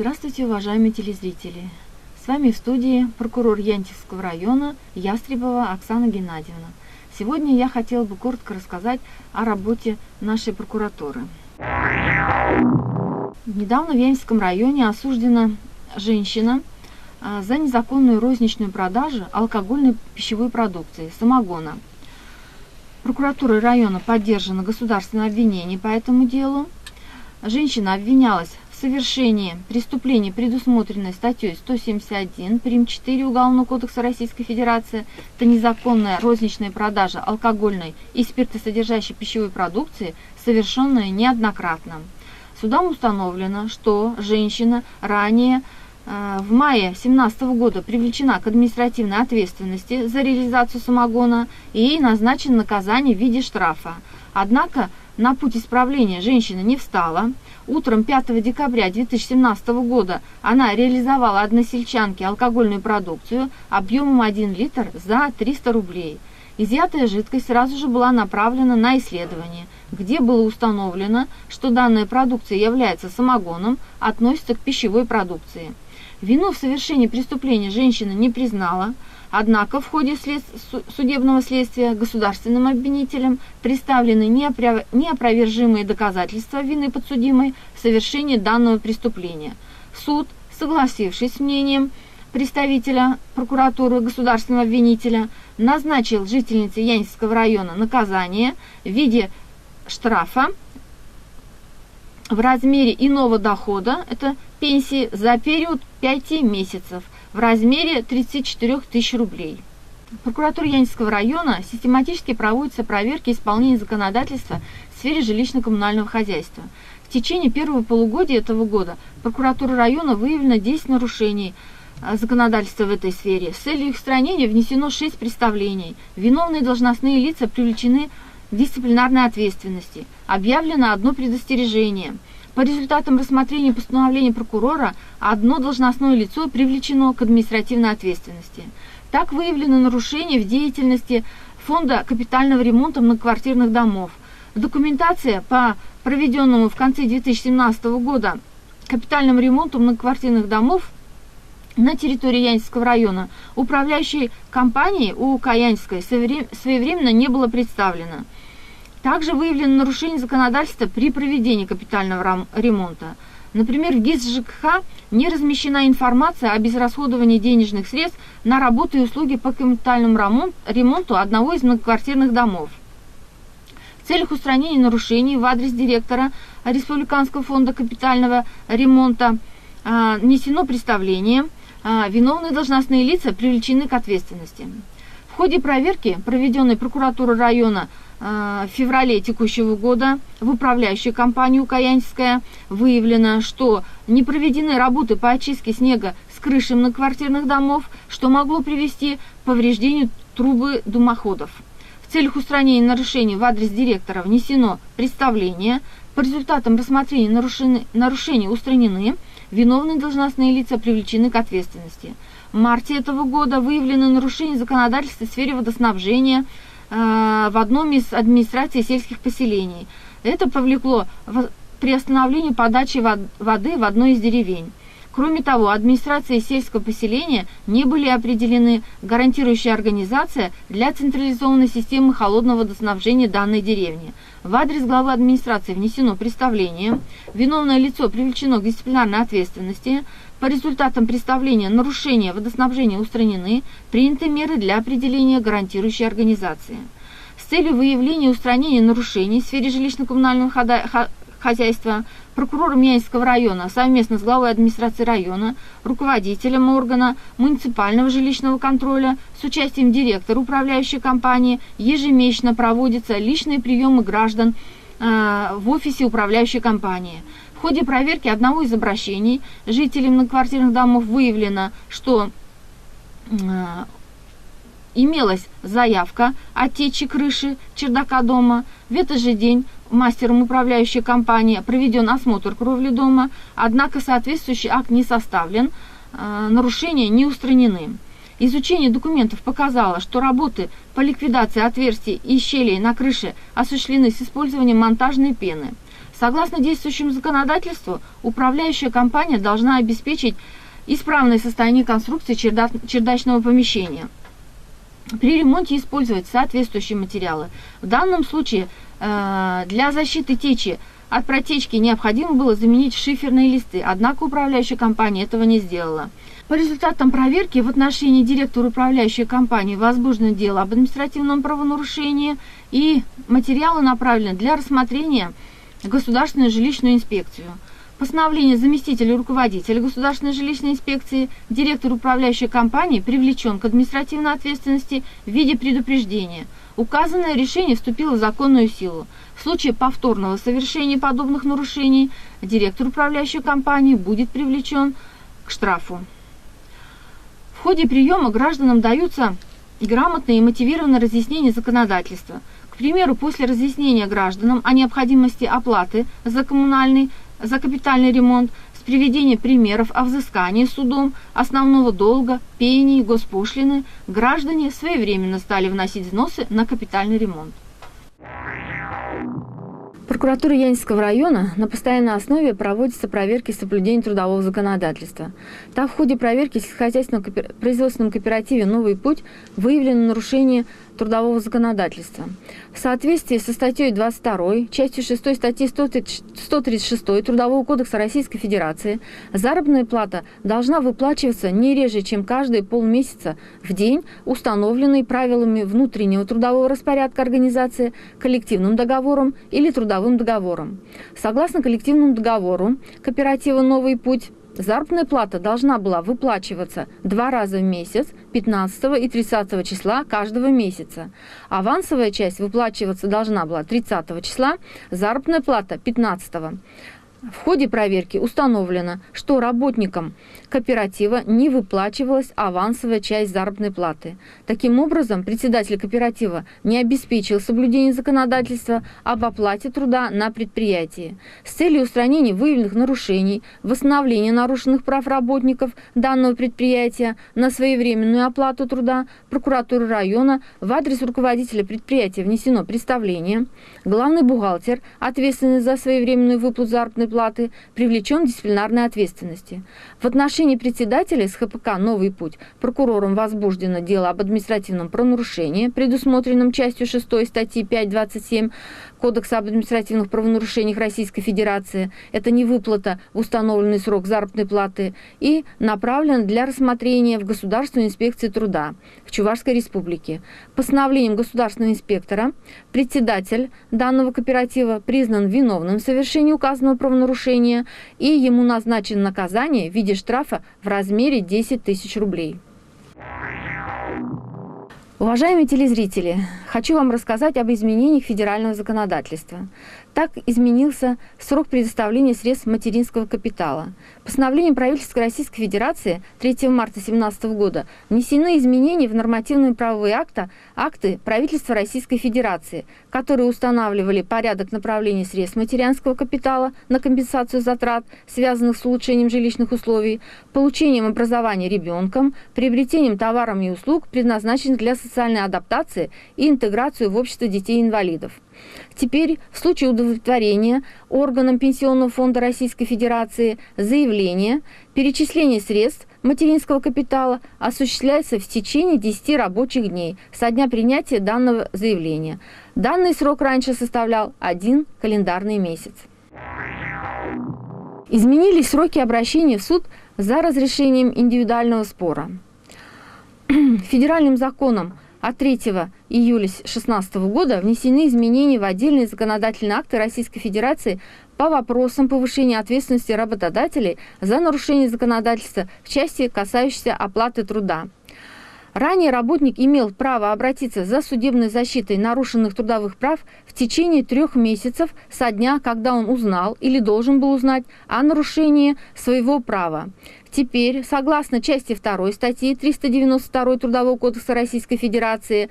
Здравствуйте, уважаемые телезрители! С вами в студии прокурор Янтьевского района Ястребова Оксана Геннадьевна. Сегодня я хотела бы коротко рассказать о работе нашей прокуратуры. Недавно в Янтьевском районе осуждена женщина за незаконную розничную продажу алкогольной пищевой продукции, самогона. Прокуратурой района поддержано государственное обвинение по этому делу. Женщина обвинялась в совершении преступления, предусмотренной статьей 171 прим. 4 Уголовного кодекса Российской Федерации, это незаконная розничная продажа алкогольной и спиртосодержащей пищевой продукции, совершенная неоднократно. Судом установлено, что женщина ранее в мае 2017 года привлечена к административной ответственности за реализацию самогона, и ей назначено наказание в виде штрафа. Однако на путь исправления женщина не встала. Утром 5 декабря 2017 года она реализовала односельчанке алкогольную продукцию объемом 1 литр за 300 рублей. Изъятая жидкость сразу же была направлена на исследование, где было установлено, что данная продукция является самогоном, относится к пищевой продукции. Вину в совершении преступления женщина не признала, однако в ходе судебного следствия государственным обвинителем представлены неопровержимые доказательства вины подсудимой в совершении данного преступления. Суд, согласившись с мнением представителя прокуратуры государственного обвинителя, назначил жительнице Янтьевского района наказание в виде штрафа в размере иного дохода, это пенсии, за период 5 месяцев в размере 34 тысяч рублей. В прокуратуре Янтьевского района систематически проводятся проверки исполнения законодательства в сфере жилищно-коммунального хозяйства. В течение первого полугодия этого года в прокуратуре района выявлено 10 нарушений законодательства в этой сфере. С целью их устранения внесено 6 представлений. Виновные должностные лица привлечены к дисциплинарной ответственности. Объявлено 1 предостережение. По результатам рассмотрения постановления прокурора одно должностное лицо привлечено к административной ответственности. Так выявлено нарушение в деятельности Фонда капитального ремонта многоквартирных домов. Документация по проведенному в конце 2017 года капитальному ремонту многоквартирных домов на территории Янтьевского района управляющей компанией УК Янтьевской своевременно не было представлено. Также выявлено нарушение законодательства при проведении капитального ремонта. Например, в ГИС ЖКХ не размещена информация о безрасходовании денежных средств на работу и услуги по капитальному ремонту одного из многоквартирных домов. В целях устранения нарушений в адрес директора Республиканского фонда капитального ремонта внесено представление. Виновные должностные лица привлечены к ответственности. В ходе проверки, проведенной прокуратурой района в феврале текущего года в управляющей компании УК Янтьевская, выявлено, что не проведены работы по очистке снега с крыши многоквартирных домов, что могло привести к повреждению трубы дымоходов. В целях устранения нарушений в адрес директора внесено представление. По результатам рассмотрения нарушений устранены. Виновные должностные лица привлечены к ответственности. В марте этого года выявлено нарушение законодательства в сфере водоснабжения в одном из администраций сельских поселений. Это повлекло к приостановлению подачи воды в одной из деревень. Кроме того, администрации сельского поселения не были определены гарантирующая организация для централизованной системы холодного водоснабжения данной деревни. В адрес главы администрации внесено представление. Виновное лицо привлечено к дисциплинарной ответственности. По результатам представления нарушения водоснабжения устранены. Приняты меры для определения гарантирующей организации. С целью выявления и устранения нарушений в сфере жилищно-коммунального хозяйства прокурором Янтьевского района совместно с главой администрации района, руководителем органа муниципального жилищного контроля с участием директора управляющей компании ежемесячно проводятся личные приемы граждан в офисе управляющей компании. В ходе проверки одного из обращений жителей многоквартирных домов выявлено, что имелась заявка о тече крыши чердака дома. В этот же день мастером управляющей компании проведен осмотр кровли дома, однако соответствующий акт не составлен, нарушения не устранены. Изучение документов показало, что работы по ликвидации отверстий и щелей на крыше осуществлены с использованием монтажной пены. Согласно действующему законодательству, управляющая компания должна обеспечить исправное состояние конструкции чердачного помещения. При ремонте использовать соответствующие материалы. В данном случае для защиты течи от протечки необходимо было заменить шиферные листы, однако управляющая компания этого не сделала. По результатам проверки в отношении директора управляющей компании возбуждено дело об административном правонарушении, и материалы направлены для рассмотрения в Государственную жилищную инспекцию. Постановление заместителя руководителя Государственной жилищной инспекции, директор управляющей компании привлечен к административной ответственности в виде предупреждения. Указанное решение вступило в законную силу. В случае повторного совершения подобных нарушений директор управляющей компании будет привлечен к штрафу. В ходе приема гражданам даются грамотные и мотивированные разъяснения законодательства. К примеру, после разъяснения гражданам о необходимости оплаты за капитальный ремонт с приведением примеров о взыскании судом основного долга, пений, госпошлины, граждане своевременно стали вносить взносы на капитальный ремонт. Прокуратура Янинского района на постоянной основе проводятся проверки соблюдения трудового законодательства. Так, в ходе проверки в сельскохозяйственном производственном кооперативе «Новый путь» выявлено нарушение трудового законодательства. В соответствии со статьей 22, частью 6 статьи 136 Трудового кодекса Российской Федерации заработная плата должна выплачиваться не реже, чем каждые полмесяца в день, установленный правилами внутреннего трудового распорядка организации, коллективным договором или трудовым договором. Согласно коллективному договору кооператива «Новый путь», заработная плата должна была выплачиваться 2 раза в месяц, 15 и 30 числа каждого месяца. Авансовая часть выплачиваться должна была 30 числа, заработная плата 15. В ходе проверки установлено, что работникам кооператива не выплачивалась авансовая часть заработной платы. Таким образом, председатель кооператива не обеспечил соблюдение законодательства об оплате труда на предприятии. С целью устранения выявленных нарушений, восстановления нарушенных прав работников данного предприятия на своевременную оплату труда прокуратуры района в адрес руководителя предприятия внесено представление. Главный бухгалтер, ответственный за своевременную выплату заработной платы, привлечен к дисциплинарной ответственности. В отношении председателя СХПК «Новый путь» прокурором возбуждено дело об административном правонарушении, предусмотренном частью 6 статьи 5.27 Кодекса об административных правонарушениях Российской Федерации. Это невыплата в установленный срок заработной платы, и направлено для рассмотрения в Государственную инспекцию труда в Чувашской Республике. Постановлением государственного инспектора председатель данного кооператива признан виновным в совершении указанного правонарушения, и ему назначено наказание в виде штрафа в размере 10 тысяч рублей. Уважаемые телезрители, хочу вам рассказать об изменениях федерального законодательства. Так изменился срок предоставления средств материнского капитала. Постановлением правительства Российской Федерации 3 марта 2017 года внесены изменения в нормативные правовые акты правительства Российской Федерации, которые устанавливали порядок направления средств материнского капитала на компенсацию затрат, связанных с улучшением жилищных условий, получением образования ребенком, приобретением товаров и услуг, предназначенных для социальной адаптации и интеграцию в общество детей-инвалидов. Теперь, в случае удовлетворения органам Пенсионного фонда Российской Федерации заявления, перечисление средств материнского капитала осуществляется в течение 10 рабочих дней со дня принятия данного заявления. Данный срок раньше составлял 1 календарный месяц. Изменились сроки обращения в суд за разрешением индивидуального спора. Федеральным законом от 3 июля 2016 года внесены изменения в отдельные законодательные акты Российской Федерации по вопросам повышения ответственности работодателей за нарушение законодательства в части, касающейся оплаты труда. Ранее работник имел право обратиться за судебной защитой нарушенных трудовых прав в течение 3 месяцев со дня, когда он узнал или должен был узнать о нарушении своего права. Теперь, согласно части 2 статьи 392 Трудового кодекса Российской Федерации,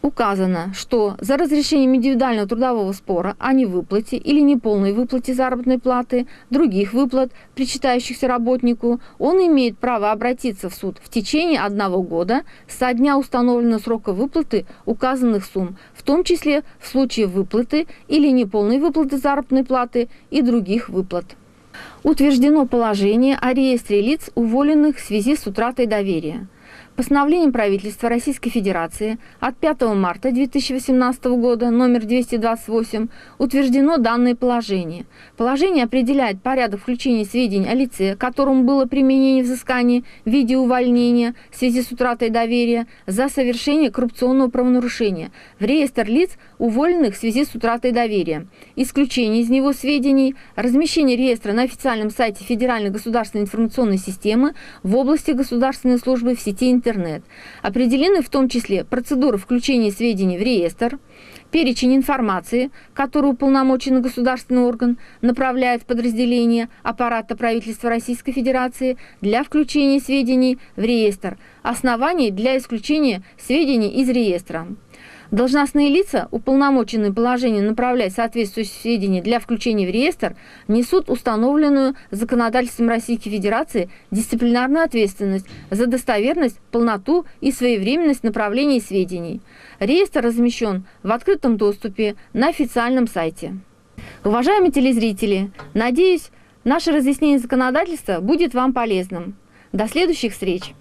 указано, что за разрешением индивидуального трудового спора о невыплате или неполной выплате заработной платы, других выплат, причитающихся работнику, он имеет право обратиться в суд в течение 1 года со дня установленного срока выплаты указанных сумм, в том числе в случае выплаты или неполной выплаты заработной платы и других выплат. Утверждено положение о реестре лиц, уволенных в связи с утратой доверия. Постановлением правительства Российской Федерации от 5 марта 2018 года номер 228 утверждено данное положение. Положение определяет порядок включения сведений о лице, которому было применение взыскания в виде увольнения в связи с утратой доверия за совершение коррупционного правонарушения в реестр лиц, уволенных в связи с утратой доверия, исключение из него сведений, размещение реестра на официальном сайте Федеральной государственной информационной системы в области государственной службы в сети интернет. Определены в том числе процедуры включения сведений в реестр, перечень информации, которую уполномоченный государственный орган направляет в подразделение аппарата правительства Российской Федерации для включения сведений в реестр, оснований для исключения сведений из реестра. Должностные лица, уполномоченные положением направлять соответствующие сведения для включения в реестр, несут установленную законодательством Российской Федерации дисциплинарную ответственность за достоверность, полноту и своевременность направления сведений. Реестр размещен в открытом доступе на официальном сайте. Уважаемые телезрители, надеюсь, наше разъяснение законодательства будет вам полезным. До следующих встреч!